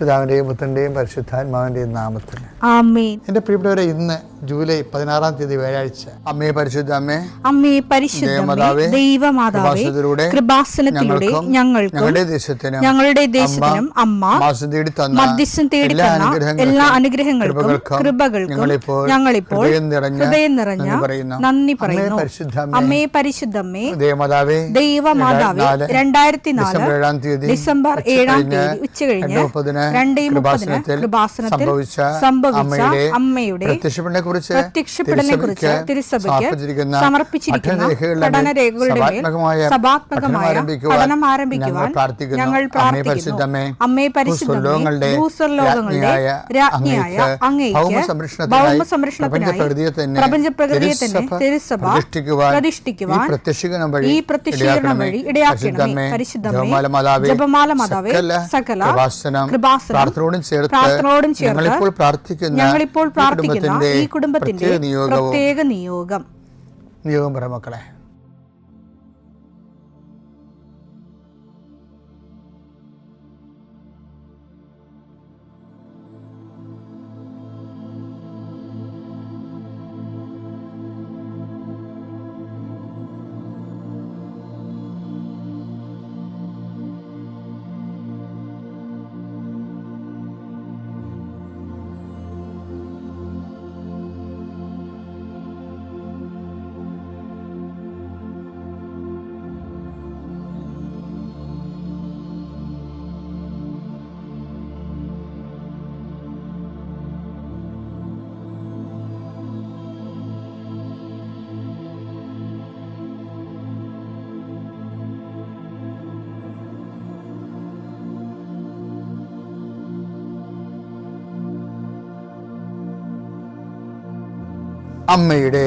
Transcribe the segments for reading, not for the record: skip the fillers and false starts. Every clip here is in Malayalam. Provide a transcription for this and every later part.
പിതാവിൻ്റെയും പുത്രൻ്റെയും പരിശുദ്ധാത്മാവിൻ്റെയും നാമത്തിൽ ആമേൻ. എൻ്റെ പ്രിയപ്പെട്ടവരെ, ഇന്ന് ജൂലൈ 16-ാം തീയതി വ്യാഴാഴ്ച. അമ്മേ പരിശുദ്ധ അമ്മേ, അമ്മേ പരിശുദ്ധമേ, ദൈവമാതാവേ, കൃപാസനത്തിലൂടെ ഞങ്ങൾക്കും ഞങ്ങളുടെ ദേശത്തിനും അമ്മ മധ്യസ്ഥം തേടി തന്ന എല്ലാ അനുഗ്രഹങ്ങൾക്കും കൃപകൾക്കും ഞങ്ങളിപ്പോൾ ഹൃദയം നിറഞ്ഞ നന്ദി പറയുന്നു. അമ്മേ പരിശുദ്ധമേ, ദൈവമാതാവേ, 2004 ഡിസംബർ 7-ാം തീയതി ഉച്ചകഴിഞ്ഞ് 2:30 കൃപാസനത്തിൽ സംഭവിച്ച അമ്മയുടെ പ്രത്യക്ഷപ്പെടലിനെക്കുറിച്ച് തിരുസഭയ്ക്ക് സമർപ്പിച്ചിരിക്കുന്ന പഠനരേഖകളുടെ മേൽ സഭാത്മകമായ പഠനം ആരംഭിക്കുവാൻ ഞങ്ങൾ പ്രാർത്ഥിക്കുന്നു. അമ്മേ പരിശുദ്ധമേ, ഭൂസ്വർലോകങ്ങളുടെ രാജ്ഞിയായ അങ്ങേയ്ക്ക് ഭൗമസംരക്ഷണത്തിനായി പ്രപഞ്ചപ്രകൃതിയെ തന്നെ തിരുസഭ പ്രതിഷ്ഠിക്കുവാൻ ഈ പ്രത്യക്ഷീകരണം വഴി ഇടയാക്കണമേ. പരിശുദ്ധമേ, ജപമാല മാതാവേ, സകല പ്രാർത്ഥനയോടും ചേർത്ത് ഞങ്ങളിപ്പോൾ പ്രാർത്ഥിക്കുന്ന ഈ കുടുംബത്തിന്റെ പ്രത്യേക നിയോഗം പറ മക്കളെ. അമ്മയുടെ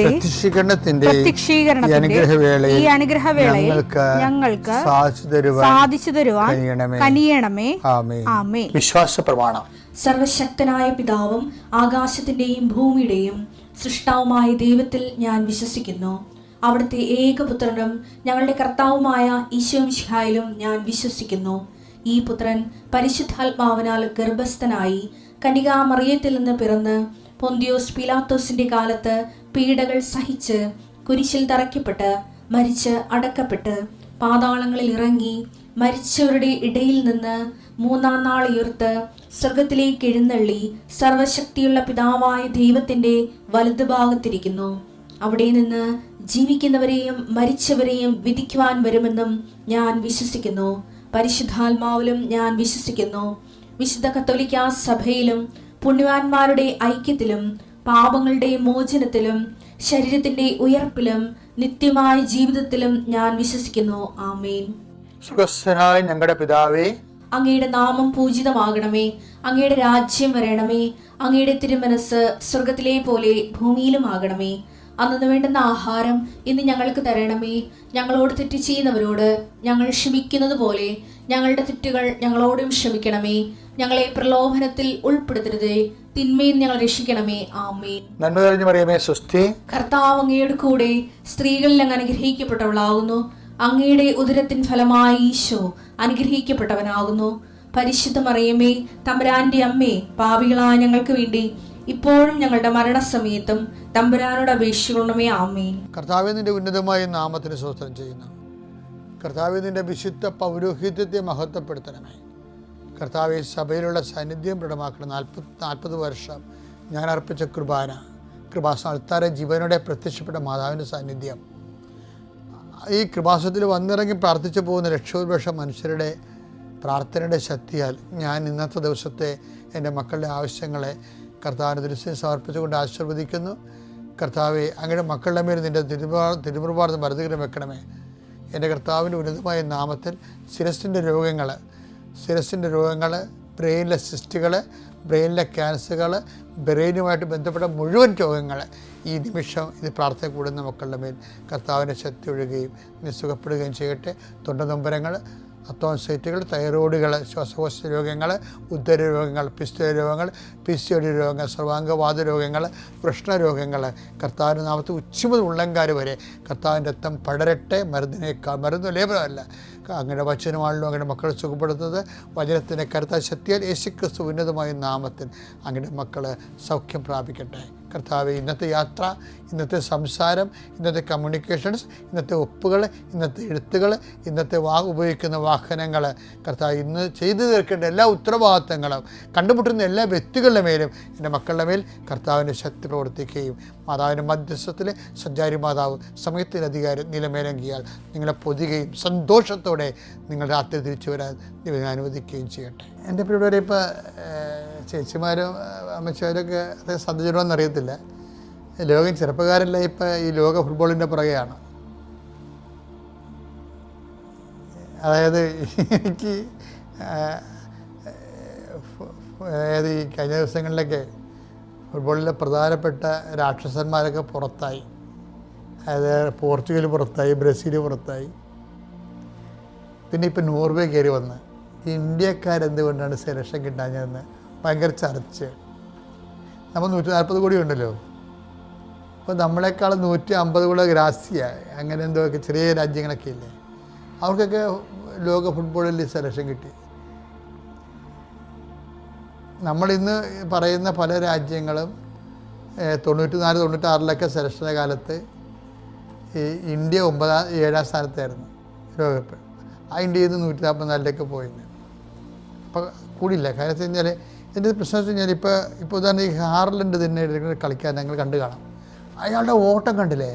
പ്രത്യക്ഷീകരണത്തിന്റെ ഈ അനുഗ്രഹവേളയിൽ ഞങ്ങൾക്ക് സാധിച്ചു തരുവാൻ കനിയണമേ. ആമേൻ. വിശ്വാസ പ്രമാണം. സർവശക്തനായ പിതാവും ആകാശത്തിന്റെയും ഭൂമിയുടെയും സൃഷ്ടാവുമായ ദൈവത്തിൽ ഞാൻ വിശ്വസിക്കുന്നു. അവിടുത്തെ ഏകപുത്രനും ഞങ്ങളുടെ കർത്താവുമായ ഈശോ മിശിഹായിലും ഞാൻ വിശ്വസിക്കുന്നു. ഈ പുത്രൻ പരിശുദ്ധാത്മാവിനാൽ ഗർഭസ്ഥനായി കന്യകാമറിയത്തിൽ നിന്ന് പിറന്ന് പൊന്തിയോസ് പീലാത്തോസിന്റെ കാലത്ത് പീഡകൾ സഹിച്ച് കുരിശിൽ തറയ്ക്കപ്പെട്ട് മരിച്ച് അടക്കപ്പെട്ട് പാതാളങ്ങളിൽ ഇറങ്ങി മരിച്ചവരുടെ ഇടയിൽ നിന്ന് 3-ാം നാൾ ഉയർത്ത് സ്വർഗത്തിലേക്ക് എഴുന്നള്ളി സർവശക്തിയുള്ള പിതാവായ ദൈവത്തിന്റെ വലതുഭാഗത്തിരിക്കുന്നു. അവിടെ നിന്ന് ജീവിക്കുന്നവരെയും മരിച്ചവരെയും വിധിക്കുവാൻ വരുമെന്നും ഞാൻ വിശ്വസിക്കുന്നു. പരിശുദ്ധാത്മാവിലും ഞാൻ വിശ്വസിക്കുന്നു. വിശുദ്ധ കത്തോലിക്കാ സഭയിലും പുണ്യവാന്മാരുടെ ഐക്യത്തിലും പാപങ്ങളുടെ മോചനത്തിലും ശരീരത്തിന്റെ ഉയർപ്പിലും നിത്യമായ ജീവിതത്തിലും ഞാൻ വിശ്വസിക്കുന്നു. ആമേൻ. സ്വർഗ്ഗസ്ഥനായ ഞങ്ങളുടെ പിതാവേ, അങ്ങയുടെ നാമം പൂജിതമാകണമേ. അങ്ങയുടെ രാജ്യം വരണമേ. അങ്ങയുടെ തിരുമനസ് സ്വർഗത്തിലെ പോലെ ഭൂമിയിലും ആകണമേ. അന്നു വേണ്ടുന്ന ആഹാരം ഇന്ന് ഞങ്ങൾക്ക് തരണമേ. ഞങ്ങളോട് തെറ്റ് ചെയ്യുന്നവരോട് ഞങ്ങൾ ക്ഷമിക്കുന്നത് പോലെ ഞങ്ങളുടെ തെറ്റുകൾ ഞങ്ങളോടും ക്ഷമിക്കണമേ. ഞങ്ങളെ പ്രലോഭനത്തിൽ ഉൾപ്പെടുത്തരുതേ, തിന്മയിൽ ഞങ്ങൾ രക്ഷിക്കണമേ. ആമേൻ. നന്മ നിറഞ്ഞ മറിയമേ, സ്വസ്തി. കർത്താവ് അങ്ങയുടെ കൂടെ സ്ത്രീകളിൽ അങ്ങ് അനുഗ്രഹിക്കപ്പെട്ടവളാകുന്നു. അങ്ങയുടെ ഉദരത്തിൻ ഫലമായി ഈശോ അനുഗ്രഹിക്കപ്പെട്ടവനാകുന്നു. പരിശുദ്ധ മറിയമേ, തമ്പുരാന്റെ അമ്മേ, പാപികളായ ഞങ്ങൾക്ക് വേണ്ടി ഇപ്പോഴും ഞങ്ങളുടെ മരണസമയത്തും തമ്പുരാനോട് അപേക്ഷിക്കണമേ. ആമേൻ. കർത്താവേ, നിന്റെ ഉന്നതമായ നാമത്തിന് സ്തോത്രം ചെയ്യുന്നു. കർത്താവേ, നിന്റെ വിശുദ്ധ പൗരോഹിത്യത്തെ മഹത്വപ്പെടുത്തണമേ. കർത്താവെ, സഭയിലുള്ള സാന്നിധ്യം ദൃഢമാക്കണം. 40 വർഷം ഞാൻ അർപ്പിച്ച കൃപാസനത്താരെ ജീവനോടെ പ്രത്യക്ഷപ്പെട്ട മാതാവിൻ്റെ സാന്നിധ്യം ഈ കൃപാസനത്തിൽ വന്നിറങ്ങി പ്രാർത്ഥിച്ചു പോകുന്ന ലക്ഷോപലക്ഷം മനുഷ്യരുടെ പ്രാർത്ഥനയുടെ ശക്തിയാൽ ഞാൻ ഇന്നത്തെ ദിവസത്തെ എൻ്റെ മക്കളുടെ ആവശ്യങ്ങളെ കർത്താവിൻ്റെ ദൃശ്യം സമർപ്പിച്ചുകൊണ്ട് ആശീർവദിക്കുന്നു. കർത്താവെ, അങ്ങയുടെ മക്കളുടെ മേൽ നിൻ്റെ തിരുമുറുപാടുന്ന മരുന്നുകളും വെക്കണമേ. എൻ്റെ കർത്താവിൻ്റെ ഉന്നതമായ നാമത്തിൽ ശിരസിൻ്റെ രോഗങ്ങൾ, ബ്രെയിനിലെ സിസ്റ്റുകൾ, ബ്രെയിനിലെ ക്യാൻസറുകൾ, ബ്രെയിനുമായിട്ട് ബന്ധപ്പെട്ട മുഴുവൻ രോഗങ്ങൾ ഈ നിമിഷം ഇത് പ്രാർത്ഥന കൂടുന്ന മക്കളുടെ മേൽ കർത്താവിൻ്റെ ശക്തി ഒഴുകുകയും സുഖപ്പെടുകയും ചെയ്യട്ടെ. തൊണ്ടനൊമ്പരങ്ങൾ, അത്തോൺസൈറ്റുകൾ, തൈറോയിഡുകൾ, ശ്വാസകോശ രോഗങ്ങൾ, ഉദര രോഗങ്ങൾ, പിസ്തുല രോഗങ്ങൾ, PCOD രോഗങ്ങൾ, സർവാംഗവാത രോഗങ്ങൾ, വൃഷ്ണരോഗങ്ങൾ, കർത്താവിൻ്റെ നാമത്തിൽ ഉച്ച മുതൽ ഉള്ളങ്കാര് വരെ കർത്താവിൻ്റെ രക്തം പടരട്ടെ. മരുന്ന് ലേപനമല്ല, അങ്ങനെ വചനമാണല്ലോ അങ്ങനെ മക്കളെ സുഖപ്പെടുത്തുന്നത്. വചനത്തിൻ്റെ കരുത്ത ശക്തിയാൽ യേശുക്രിസ്തു ഉന്നതമായ നാമത്തിൽ അങ്ങനെ മക്കൾ സൗഖ്യം പ്രാപിക്കട്ടെ. കർത്താവെ, ഇന്നത്തെ യാത്ര, ഇന്നത്തെ സംസാരം, ഇന്നത്തെ കമ്മ്യൂണിക്കേഷൻസ്, ഇന്നത്തെ ഒപ്പുകൾ, ഇന്നത്തെ എഴുത്തുകൾ, ഇന്നത്തെ ഉപയോഗിക്കുന്ന വാഹനങ്ങൾ, കർത്താവ് ഇന്ന് ചെയ്തു തീർക്കേണ്ട എല്ലാ ഉത്തരവാദിത്തങ്ങളും കണ്ടുമുട്ടുന്ന എല്ലാ വ്യക്തികളുടെ മേലും എൻ്റെ മക്കളുടെ മേൽ കർത്താവിൻ്റെ ശക്തി പ്രവർത്തിക്കുകയും മാതാവിൻ്റെ മധ്യസ്ഥത്തിൽ സഞ്ചാരി മാതാവ് സമയത്തിൻ്റെ അധികാരം നിലമേലങ്കിയാൽ നിങ്ങളെ പൊതിയുകയും സന്തോഷത്തോടെ നിങ്ങൾ രാത്രി തിരിച്ചു വരാൻ ദൈവം അനുവദിക്കുകയും ചെയ്യട്ടെ. എൻ്റെ പ്രിയപ്പെട്ടവരെ, ഇപ്പോൾ ചേച്ചിമാരും അമ്മച്ചിമാരൊക്കെ അത് ശ്രദ്ധിച്ചിട്ടുണ്ടോയെന്ന് അറിയത്തില്ല. ലോകം ചെറുപ്പക്കാരെല്ലാം ഇപ്പം ഈ ലോക ഫുട്ബോളിൻ്റെ പുറകെയാണ്. അതായത് എനിക്ക് അതായത് ഈ കഴിഞ്ഞ ദിവസങ്ങളിലൊക്കെ ഫുട്ബോളിലെ പ്രധാനപ്പെട്ട രാക്ഷസന്മാരൊക്കെ പുറത്തായി. അതായത് പോർച്ചുഗൽ പുറത്തായി, ബ്രസീൽ പുറത്തായി, പിന്നെ ഇപ്പം നോർവേ കയറി വന്ന് ഇന്ത്യക്കാരെന്തുകൊണ്ടാണ് സെലക്ഷൻ കിട്ടാഞ്ഞതെന്ന് ഭയങ്കര ചർച്ച. നമ്മൾ 140 കോടി ഉണ്ടല്ലോ, അപ്പോൾ നമ്മളെക്കാൾ 150 കൂടെ ഗ്രാസ്യ അങ്ങനെ എന്തൊക്കെ ചെറിയ രാജ്യങ്ങളൊക്കെ ഇല്ലേ, അവർക്കൊക്കെ ലോക ഫുട്ബോളിൽ സെലക്ഷൻ കിട്ടി. നമ്മളിന്ന് പറയുന്ന പല രാജ്യങ്ങളും 94-96 സെലക്ഷൻ്റെ കാലത്ത് ഈ ഇന്ത്യ 7ാം സ്ഥാനത്തായിരുന്നു ലോകകപ്പ്. ആ ഇന്ത്യയിൽ നിന്ന് 144 പോയിരുന്നു. അപ്പോൾ കൂടിയില്ല. കാര്യം വെച്ച് കഴിഞ്ഞാൽ എൻ്റെ പ്രശ്നം വെച്ച് കഴിഞ്ഞാൽ ഇപ്പോൾ ഉദാഹരണം ഈ ഹാർലൻഡ് തന്നെ കളിക്കാൻ ഞങ്ങൾ കണ്ടു കാണാം. അയാളുടെ ഓട്ടം കണ്ടില്ലേ.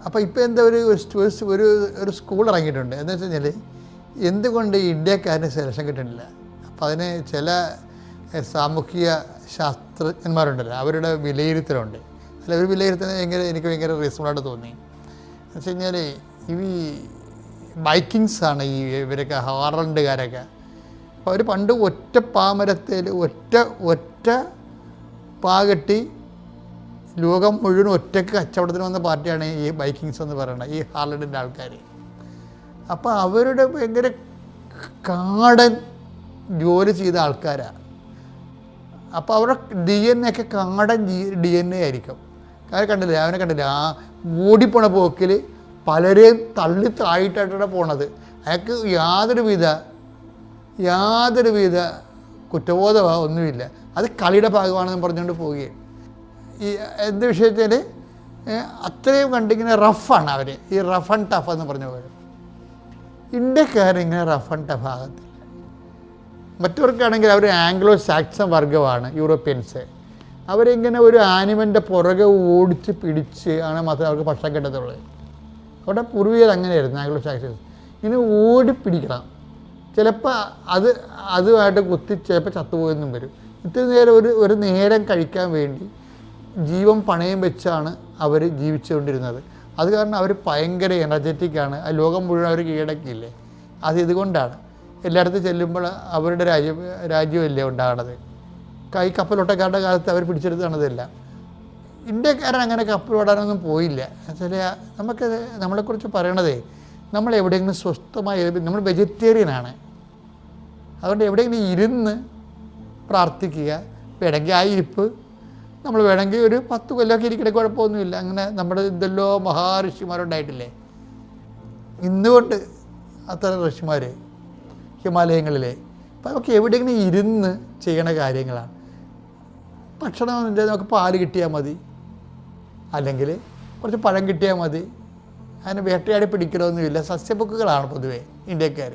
അപ്പോൾ ഇപ്പോൾ എന്താ ഒരു സ്കൂൾ ഇറങ്ങിയിട്ടുണ്ട്. എന്താ വെച്ച് കഴിഞ്ഞാൽ എന്തുകൊണ്ട് ഇന്ത്യക്കാരന് സെലക്ഷൻ കിട്ടുന്നില്ല. അപ്പോൾ അതിന് ചില സാമൂഹിക ശാസ്ത്രജ്ഞന്മാരുണ്ടല്ലോ, അവരുടെ വിലയിരുത്തലുണ്ട്. അല്ല, ഒരു വിലയിരുത്തൽ എനിക്ക് ഭയങ്കര റീസണബിളായിട്ട് തോന്നി. എന്ന് വെച്ച് കഴിഞ്ഞാൽ ഈ ബൈക്കിങ്സാണ് ഇവരൊക്കെ, ഹാർലൻഡുകാരൊക്കെ. അപ്പോൾ അവർ പണ്ട് ഒറ്റ പാമരത്തിൽ ഒറ്റ പാകെട്ടി ലോകം മുഴുവൻ ഒറ്റയ്ക്ക് കച്ചവടത്തിന് വന്ന പാർട്ടിയാണ് ഈ ബൈക്കിങ്സ് എന്ന് പറയുന്നത്, ഈ ഹാർലൻഡിൻ്റെ ആൾക്കാർ. അപ്പോൾ അവരുടെ ഭയങ്കര കാടൻ ജോലി ചെയ്ത ആൾക്കാരാണ്. അപ്പോൾ അവരുടെ DNA ഒക്കെ കാടൻ DNA ആയിരിക്കും. കാര്യം കണ്ടില്ലേ, അവനെ കണ്ടില്ലേ, ആ ഓടിപ്പോണ പോക്കിൽ പലരെയും തള്ളി താഴ്ത്തായിട്ടാണ് പോണത്. അയാൾക്ക് യാതൊരുവിധ കുറ്റബോധമോ ഒന്നുമില്ല. അത് കളിയുടെ ഭാഗമാണെന്ന് പറഞ്ഞുകൊണ്ട് പോവുകയും ഈ എന്ത് വിഷയത്തിൽ അത്രയും കണ്ടിങ്ങനെ റഫാണ് അവർ, ഈ റഫ് ആൻഡ് ടഫ് എന്ന് പറഞ്ഞ പോലെ. ഇന്ത്യക്കാരിങ്ങനെ റഫ് ആൻഡ് ടഫ് ആകത്തില്ല. മറ്റവർക്കാണെങ്കിൽ അവർ ആംഗ്ലോ സാക്സൺ വർഗ്ഗമാണ്, യൂറോപ്യൻസ്. അവരിങ്ങനെ ഒരു ആനിമലിൻ്റെ പുറകെ ഓടിച്ച് പിടിച്ച് ആണ് മാത്രമേ അവർക്ക് ഭക്ഷണം കിട്ടത്തുള്ളൂ. അവിടെ പൂർവികർ അങ്ങനെയായിരുന്നു, ആംഗ്ലോ സാക്സൺസ്. ഇങ്ങനെ ഓടിപ്പിടിക്കണം. ചിലപ്പോൾ അതുമായിട്ട് കുത്തി ചിലപ്പോൾ ചത്തുപോയെന്നും വരും. ഇത്ര നേരം ഒരു നേരം കഴിക്കാൻ വേണ്ടി ജീവൻ പണയം വെച്ചാണ് അവർ ജീവിച്ചുകൊണ്ടിരുന്നത്. അത് കാരണം അവർ ഭയങ്കര എനർജറ്റിക്കാണ്. ആ ലോകം മുഴുവൻ അവർ കീഴടക്കിയില്ലേ. അത് ഇതുകൊണ്ടാണ്. എല്ലായിടത്തും ചെല്ലുമ്പോൾ അവരുടെ രാജ്യമല്ലേ ഉണ്ടാകണത്. ഈ കപ്പലോട്ടക്കാരുടെ കാലത്ത് അവർ പിടിച്ചെടുത്താണതെല്ലാം. ഇന്ത്യക്കാരൻ അങ്ങനെ കപ്പലോടാനൊന്നും പോയില്ല. എന്നുവെച്ചാൽ നമുക്കത് നമ്മളെക്കുറിച്ച് പറയണതേ, നമ്മൾ എവിടെയെങ്കിലും സ്വസ്ഥമായി, നമ്മൾ വെജിറ്റേറിയനാണ്. അതുകൊണ്ട് എവിടെയെങ്കിലും ഇരുന്ന് പ്രാർത്ഥിക്കുക. വേണമെങ്കിൽ ആ ഇരിപ്പ് നമ്മൾ വേണമെങ്കിൽ ഒരു 10 കൊല്ലമൊക്കെ ഇരിക്കണേ കുഴപ്പമൊന്നുമില്ല. അങ്ങനെ നമ്മുടെ ഇതെല്ലോ മഹാഋഷിമാരുണ്ടായിട്ടില്ലേ. ഇന്നുകൊണ്ട് അത്ര ഋഷിമാർ ഹിമാലയങ്ങളിലെ. അപ്പോൾ നമുക്ക് എവിടെയെങ്കിലും ഇരുന്ന് ചെയ്യണ കാര്യങ്ങളാണ്. ഭക്ഷണം നമുക്ക് പാല് കിട്ടിയാൽ മതി, അല്ലെങ്കിൽ കുറച്ച് പഴം കിട്ടിയാൽ മതി. അതിന് വേട്ടയാടി പിടിക്കലൊന്നുമില്ല. സസ്യബുക്കുകളാണ് പൊതുവേ ഇന്ത്യക്കാർ.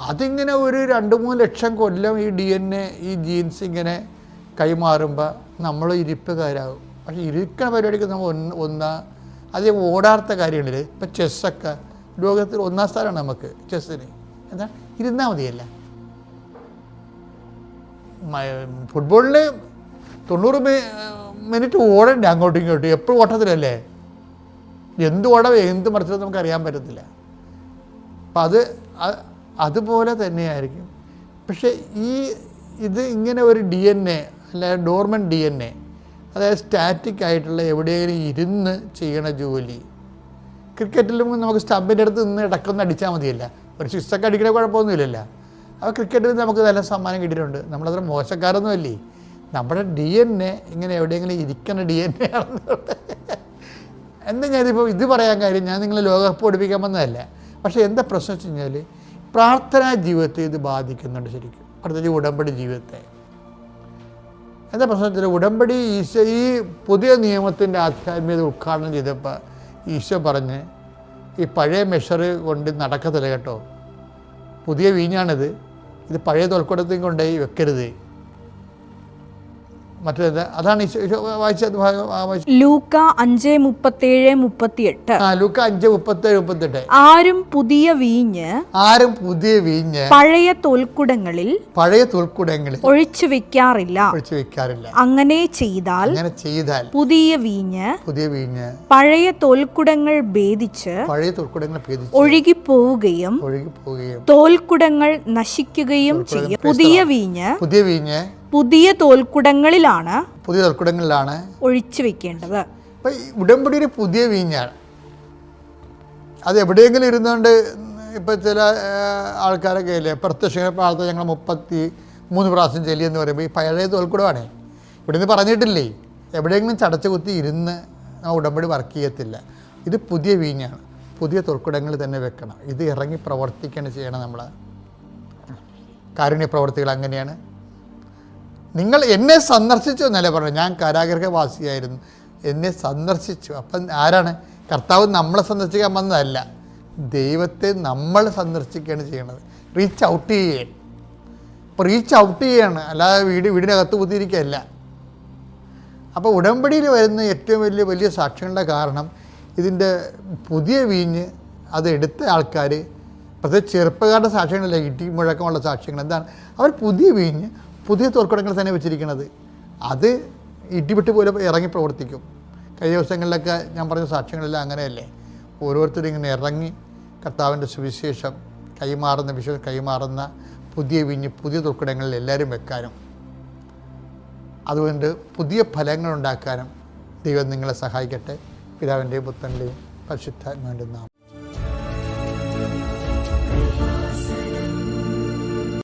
അതിങ്ങനെ ഒരു 2-3 ലക്ഷം കൊല്ലം ഈ DNA, ഈ ജീൻസ് ഇങ്ങനെ കൈമാറുമ്പോൾ നമ്മൾ ഇരിപ്പുകാരാകും. പക്ഷേ ഇരിക്കണ പരിപാടിക്ക് നമ്മൾ അതേ ഓടാത്ത കാര്യങ്ങളിൽ ഇപ്പം ചെസ്സൊക്കെ ലോകത്തിൽ 1ാം സ്ഥാനമാണ് നമുക്ക് ചെസ്സിന്. എന്താ, ഇരുന്നാൽ മതിയല്ല. ഫുട്ബോളിൽ 90 മിനിറ്റ് ഓടണ്ടേ അങ്ങോട്ടും ഇങ്ങോട്ടും, എപ്പോഴും ഓട്ടത്തിലല്ലേ. എന്ത് ഓടം എന്ത് മറിച്ചത് നമുക്ക് അറിയാൻ പറ്റത്തില്ല. അപ്പം അതുപോലെ തന്നെയായിരിക്കും. പക്ഷേ ഇത് ഇങ്ങനെ ഒരു DNA, അല്ല ഡോർമൻ DNA, അതായത് സ്റ്റാറ്റിക് ആയിട്ടുള്ള എവിടെയെങ്കിലും ഇരുന്ന് ചെയ്യണ ജോലി. ക്രിക്കറ്റിലും നമുക്ക് സ്റ്റമ്പിൻ്റെ അടുത്ത് നിന്ന് ഇടക്കൊന്ന് അടിച്ചാൽ മതിയല്ല. ഒരു സിക്സൊക്കെ അടിക്കണ കുഴപ്പമൊന്നുമില്ലല്ലോ. അപ്പോൾ ക്രിക്കറ്റിൽ നമുക്ക് നല്ല സമ്മാനം കിട്ടിയിട്ടുണ്ട്. നമ്മളത്ര മോശക്കാരൊന്നും അല്ലേ. നമ്മുടെ DNA ഇങ്ങനെ എവിടെയെങ്കിലും ഇരിക്കുന്ന DNA ആണെന്നുണ്ട്. എന്താ ഞാനിപ്പോൾ ഇത് പറയാൻ കാര്യം, ഞാൻ നിങ്ങളെ ലോകകപ്പ് പഠിപ്പിക്കാൻ വന്നതല്ല. പക്ഷേ എന്താ പ്രശ്നം വെച്ച് കഴിഞ്ഞാൽ പ്രാർത്ഥനാ ജീവിതത്തെ ഇത് ബാധിക്കുന്നുണ്ട് ശരിക്കും, പ്രത്യേകിച്ച് ഉടമ്പടി ജീവിതത്തെ. എന്താ പ്രശ്നം വെച്ചാൽ ഉടമ്പടി ഈശോ ഈ പുതിയ നിയമത്തിൻ്റെ ആധ്യാത്മികത ഉദ്ഘാടനം ചെയ്തപ്പോൾ ഈശോ പറഞ്ഞ് ഈ പഴയ മെഷർ കൊണ്ട് നടക്കത്തില്ല കേട്ടോ, പുതിയ വീഞ്ഞാണിത്, ഇത് പഴയ തോൽക്കുടത്തിൽ കൊണ്ടുപോയി വെക്കരുത്. മറ്റേത് അതാണ് വായിച്ചത്. ലൂക്ക 5:37-38. ലൂക്ക 5:37-38. ആരും പുതിയ വീഞ്ഞ് പഴയ തോൽക്കുടങ്ങളിൽ ഒഴിച്ചു വെക്കാറില്ല. അങ്ങനെ ചെയ്താൽ പുതിയ വീഞ്ഞ് പഴയ തോൽക്കുടങ്ങൾ ഭേദിച്ച് ഒഴുകിപ്പോവുകയും തോൽക്കുടങ്ങൾ നശിക്കുകയും ചെയ്യും. പുതിയ വീഞ്ഞ് പുതിയ തോൽക്കുടങ്ങളിലാണ് ഒഴിച്ചു വെക്കേണ്ടത്. അപ്പം ഉടമ്പടി ഒരു പുതിയ വീഞ്ഞാണ്. അത് എവിടെയെങ്കിലും ഇരുന്നുകൊണ്ട് ഇപ്പം ചില ആൾക്കാരൊക്കെ ഇല്ലേ പ്രത്യക്ഷ പ്രാർത്ഥന ഞങ്ങൾ 33 പ്രാവശ്യം ചെല്ലിയെന്ന് പറയുമ്പോൾ ഈ പഴയ തോൽക്കുടമാണ്. ഇവിടെ നിന്ന് പറഞ്ഞിട്ടില്ലേ, എവിടെയെങ്കിലും ചടച്ചു കുത്തി ഇരുന്ന് ആ ഉടമ്പടി വർക്ക് ചെയ്യത്തില്ല. ഇത് പുതിയ വീഞ്ഞാണ്, പുതിയ തോൽക്കുടങ്ങളിൽ തന്നെ വെക്കണം. ഇത് ഇറങ്ങി പ്രവർത്തിക്കുകയാണ് ചെയ്യണം. നമ്മൾ കാരുണ്യ പ്രവർത്തികൾ അങ്ങനെയാണ്. നിങ്ങൾ എന്നെ സന്ദർശിച്ചു എന്നല്ലേ പറഞ്ഞു. ഞാൻ കാരാഗൃഹവാസിയായിരുന്നു, എന്നെ സന്ദർശിച്ചു. അപ്പം ആരാണ്? കർത്താവ് നമ്മളെ സന്ദർശിക്കാൻ വന്നതല്ല, ദൈവത്തെ നമ്മൾ സന്ദർശിക്കുകയാണ് ചെയ്യണത്. റീച്ച് ഔട്ട് ചെയ്യണം. അപ്പോൾ റീച്ച് ഔട്ട് ചെയ്യാണ്, അല്ലാതെ വീടിനകത്ത് കുത്തിയിരിക്കുകയല്ല. അപ്പോൾ ഉടമ്പടിയിൽ വരുന്ന ഏറ്റവും വലിയ സാക്ഷ്യങ്ങളുടെ കാരണം ഇതിൻ്റെ പുതിയ വീഞ്ഞ് അത് എടുത്ത ആൾക്കാർ, പ്രത്യേകിച്ച് ചെറുപ്പക്കാരുടെ സാക്ഷ്യങ്ങളല്ല, ഇടി മുഴക്കമുള്ള സാക്ഷ്യങ്ങൾ. എന്താണ്? അവർ പുതിയ വീഞ്ഞ് പുതിയ തോൽക്കുടങ്ങൾ തന്നെ വെച്ചിരിക്കുന്നത്. അത് ഇടിവിട്ട് പോലെ ഇറങ്ങി പ്രവർത്തിക്കും. കഴിഞ്ഞ ദിവസങ്ങളിലൊക്കെ ഞാൻ പറഞ്ഞ സാക്ഷ്യങ്ങളെല്ലാം അങ്ങനെയല്ലേ. ഓരോരുത്തരും ഇങ്ങനെ ഇറങ്ങി കർത്താവിൻ്റെ സുവിശേഷം വിശ്വാസം കൈമാറുന്ന പുതിയ വീഞ്ഞ് പുതിയ തോൽക്കുടങ്ങളിൽ എല്ലാവരും വെക്കാനും അതുകൊണ്ട് പുതിയ ഫലങ്ങൾ ഉണ്ടാക്കാനും ദൈവം നിങ്ങളെ സഹായിക്കട്ടെ. പിതാവിൻ്റെയും പുത്രൻ്റെയും പരിശുദ്ധാത്മാവിൻ്റെയും നാമത്തിൽ.